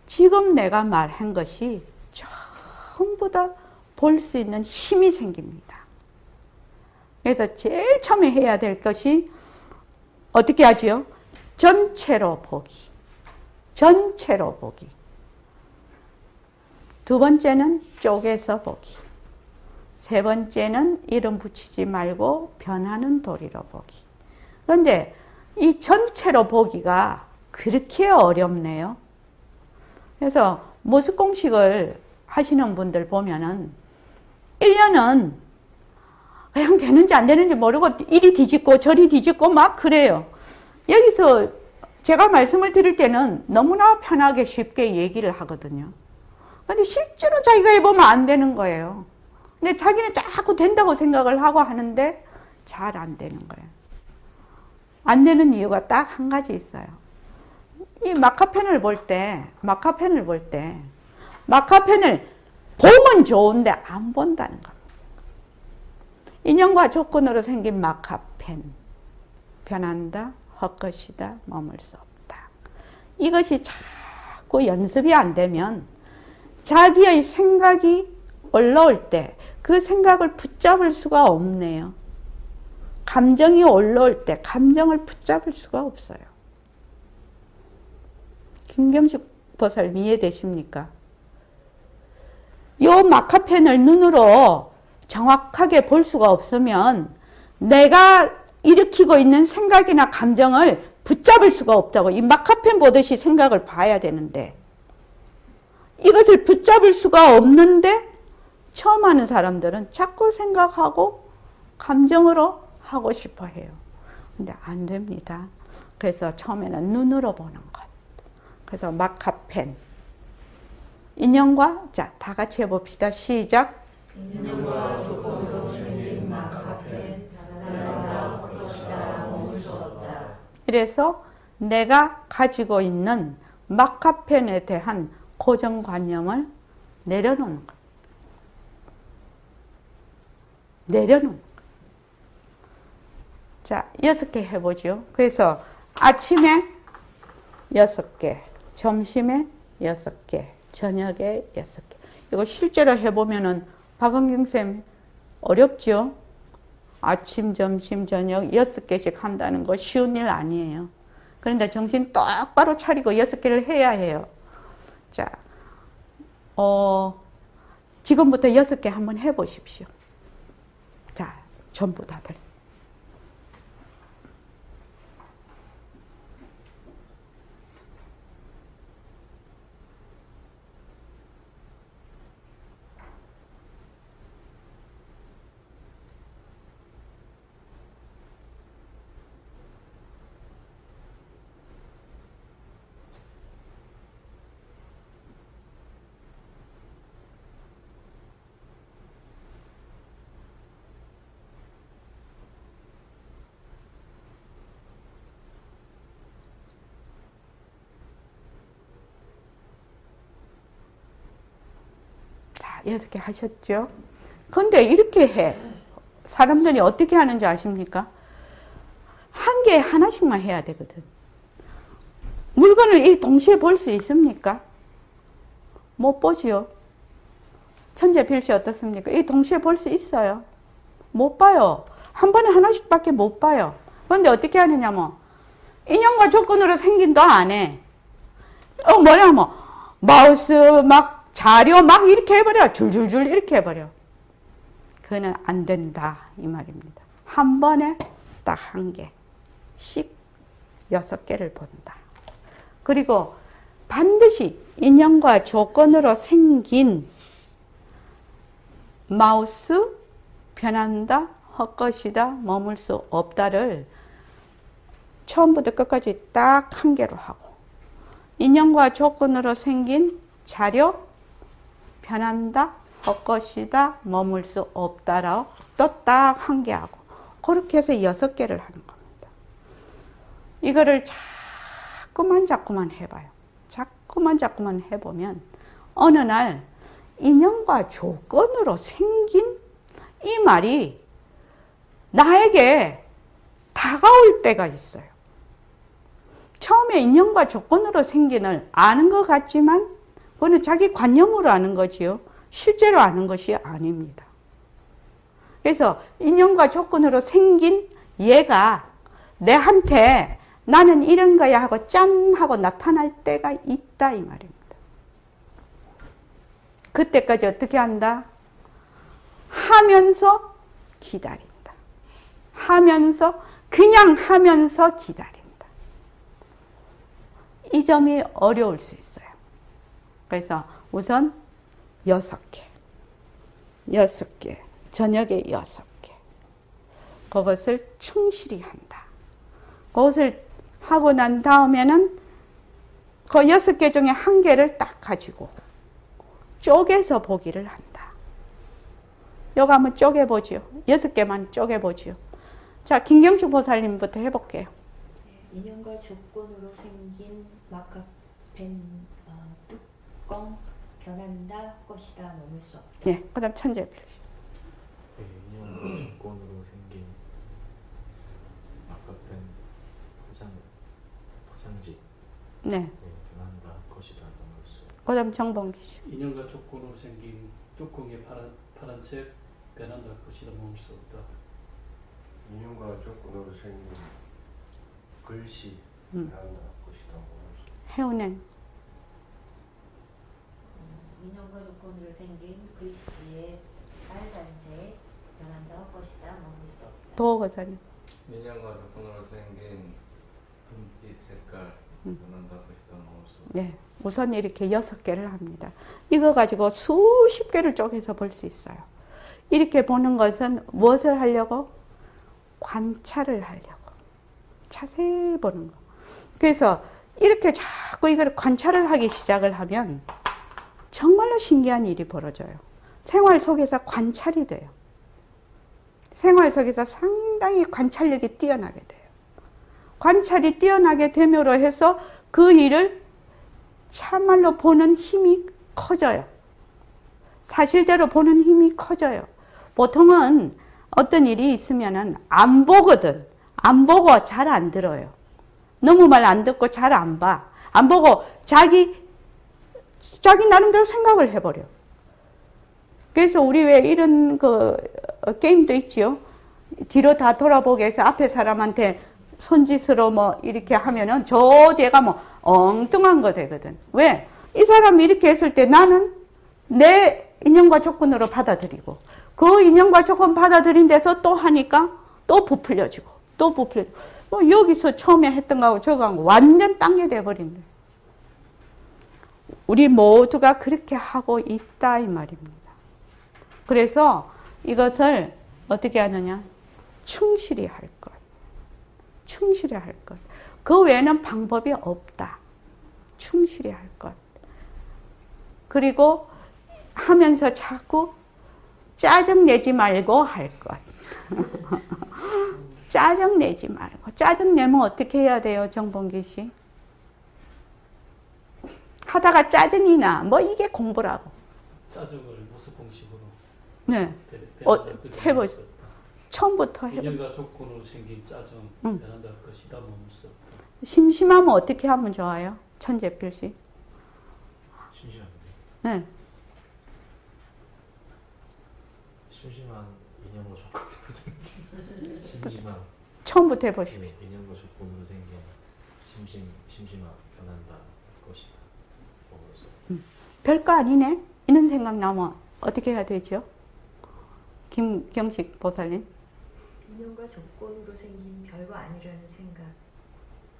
지금 내가 말한 것이 전부 다 볼 수 있는 힘이 생깁니다. 그래서 제일 처음에 해야 될 것이 어떻게 하지요? 전체로 보기. 전체로 보기. 두 번째는 쪼개서 보기. 세 번째는 이름 붙이지 말고 변하는 도리로 보기. 그런데 이 전체로 보기가 그렇게 어렵네요. 그래서 모습 공식을 하시는 분들 보면은 1년은 그냥 되는지 안 되는지 모르고 이리 뒤집고 저리 뒤집고 막 그래요. 여기서 제가 말씀을 드릴 때는 너무나 편하게 쉽게 얘기를 하거든요. 근데 실제로 자기가 해보면 안 되는 거예요. 근데 자기는 자꾸 된다고 생각을 하고 하는데 잘 안 되는 거예요. 안 되는 이유가 딱 한 가지 있어요. 이 마카펜을 볼 때 마카펜을 보면 좋은데 안 본다는 겁니다. 인연과 조건으로 생긴 마카펜. 변한다, 헛것이다, 머물 수 없다. 이것이 자꾸 연습이 안 되면 자기의 생각이 올라올 때 그 생각을 붙잡을 수가 없네요. 감정이 올라올 때 감정을 붙잡을 수가 없어요. 김경식 보살 이해되십니까? 요 마카펜을 눈으로 정확하게 볼 수가 없으면 내가 일으키고 있는 생각이나 감정을 붙잡을 수가 없다고. 이 마카펜 보듯이 생각을 봐야 되는데 이것을 붙잡을 수가 없는데 처음 하는 사람들은 자꾸 생각하고 감정으로 하고 싶어 해요. 근데 안 됩니다. 그래서 처음에는 눈으로 보는 것. 그래서 마카펜. 인연과, 자, 다 같이 해봅시다. 시작. 인연과 조건으로 생긴 마카펜, 변한다, 헛것이다, 머물 수 없다. 이래서 내가 가지고 있는 마카펜에 대한 고정관념을 내려놓는 것. 내려놓는 것. 자, 6개 해보죠. 그래서 아침에 6개, 점심에 6개, 저녁에 6개. 이거 실제로 해보면은 박은경 쌤 어렵죠? 아침, 점심, 저녁 6개씩 한다는 거 쉬운 일 아니에요. 그런데 정신 똑바로 차리고 6개를 해야 해요. 자, 지금부터 6개 한번 해보십시오. 자, 전부 다들. 6개 하셨죠? 근데 이렇게 해. 사람들이 어떻게 하는지 아십니까? 한 개에 하나씩만 해야 되거든. 물건을 이 동시에 볼 수 있습니까? 못 보지요. 천재 필시 어떻습니까? 이 동시에 볼 수 있어요. 못 봐요. 한 번에 하나씩밖에 못 봐요. 그런데 어떻게 하느냐면 인형과 조건으로 생긴 도 안 해. 뭐냐면 마우스 막 자료 막 이렇게 해버려. 줄줄줄 이렇게 해버려. 그거는 안 된다 이 말입니다. 한 번에 딱 한 개씩 6개를 본다. 그리고 반드시 인형과 조건으로 생긴 마우스 변한다, 헛것이다, 머물 수 없다를 처음부터 끝까지 딱 한 개로 하고, 인형과 조건으로 생긴 자료 변한다, 헛것이다, 머물 수 없다라고 또 딱 한 개 하고, 그렇게 해서 6개를 하는 겁니다. 이거를 자꾸만 해봐요. 자꾸만 해보면 어느 날 인형과 조건으로 생긴 이 말이 나에게 다가올 때가 있어요. 처음에 인형과 조건으로 생긴을 아는 것 같지만 그거는 자기 관념으로 아는 거지요. 실제로 아는 것이 아닙니다. 그래서 인형과 조건으로 생긴 얘가 내한테 나는 이런 거야 하고 짠 하고 나타날 때가 있다 이 말입니다. 그때까지 어떻게 한다? 하면서 기다린다. 그냥 하면서 기다린다. 이 점이 어려울 수 있어요. 그래서 우선 6개. 저녁에 6개. 그것을 충실히 한다. 그것을 하고 난 다음에는 그 6개 중에 한 개를 딱 가지고 쪼개서 보기를 한다. 요거 한번 쪼개보지요. 6개만 쪼개보지요. 자, 김경식 보살님부터 해볼게요. 인형과 조건으로 생긴 마카펜 뚜껑 변한다 것이다 머물 수 없다. 네, 그 다음 천재 필시. 인형과 조건으로 생긴 마카펜 포장지. 네. 변한다 것이다 머물 수 없다. 그 다음 정봉기시. 인형과 조건으로 생긴 뚜껑의 파란색 변한다 것이다 머물 수 없다. 인형과 조건으로 생긴 글씨 변한다 것이다 머물 수 없다. 해운행. 인형과 조건으로 생긴 글씨의 빨간색 변한다 것이다 머물 수 없다. 도어거사님. 인형과 조건으로 생긴 빛 색깔 변한다 것이다 머물 수 없다. 네. 우선 이렇게 6개를 합니다. 이거 가지고 수십 개를 쪼개서 볼 수 있어요. 이렇게 보는 것은 무엇을 하려고? 관찰을 하려고. 자세히 보는 거. 그래서 이렇게 자꾸 이걸 관찰을 하기 시작을 하면 정말로 신기한 일이 벌어져요. 생활 속에서 관찰이 돼요. 생활 속에서 상당히 관찰력이 뛰어나게 돼요. 관찰이 뛰어나게 됨으로 해서 그 일을 참말로 보는 힘이 커져요. 사실대로 보는 힘이 커져요. 보통은 어떤 일이 있으면은 안 보거든. 안 보고 잘 안 들어요. 너무 말 안 듣고 잘 안 봐. 안 보고 자기 나름대로 생각을 해버려. 그래서 우리 왜 이런 게임도 있죠. 뒤로 다 돌아보게 해서 앞에 사람한테 손짓으로 뭐 이렇게 하면은 저 뒤가 뭐 엉뚱한 거 되거든. 왜? 이 사람이 이렇게 했을 때 나는 내 인형과 조건으로 받아들이고 그 인형과 조건 받아들인 데서 또 하니까 또 부풀려지고 또 부풀려지고 뭐 여기서 처음에 했던 거하고 저거하고 완전 딴 게 돼버린대. 우리 모두가 그렇게 하고 있다 이 말입니다. 그래서 이것을 어떻게 하느냐? 충실히 할 것. 충실히 할 것. 그 외에는 방법이 없다. 충실히 할 것. 그리고 하면서 자꾸 짜증내지 말고 할 것. 짜증내지 말고. 짜증내면 어떻게 해야 돼요, 정봉기 씨? 하다가 짜증이 나. 뭐 이게 공부라고. 짜증을 무슨 공식으로 네. 변한다 것이다 해보- 머물 수 없다. 처음부터 해봐. 인연과 조건으로 생긴 짜증 변한다 것이다 머물 수 없다. 심심하면 어떻게 하면 좋아요? 천재필씨. 심심한데. 네. 심심한 인연과 조건으로 생긴 심심한. 처음부터 해보십시오. 예, 인연과 조건으로 생긴 심심한 변한다 것이다 먹을 수 없다. 별거 아니네? 이런 생각 나면 어떻게 해야 되죠? 김경식 보살님. 인연과 조건으로 생긴 별거 아니라는 생각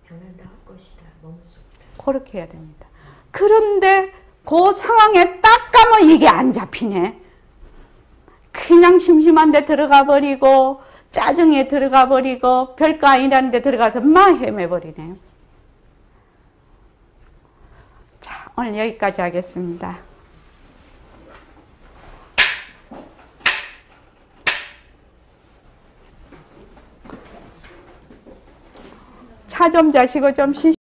변한다 할 것이다 머물 수 없다. 그렇게 해야 됩니다. 그런데 그 상황에 딱 가면 이게 안 잡히네. 그냥 심심한 데 들어가 버리고 짜증에 들어가 버리고 별거 아니라는 데 들어가서 막 헤매버리네요. 자, 오늘 여기까지 하겠습니다. 차 좀 자시고 좀 쉬시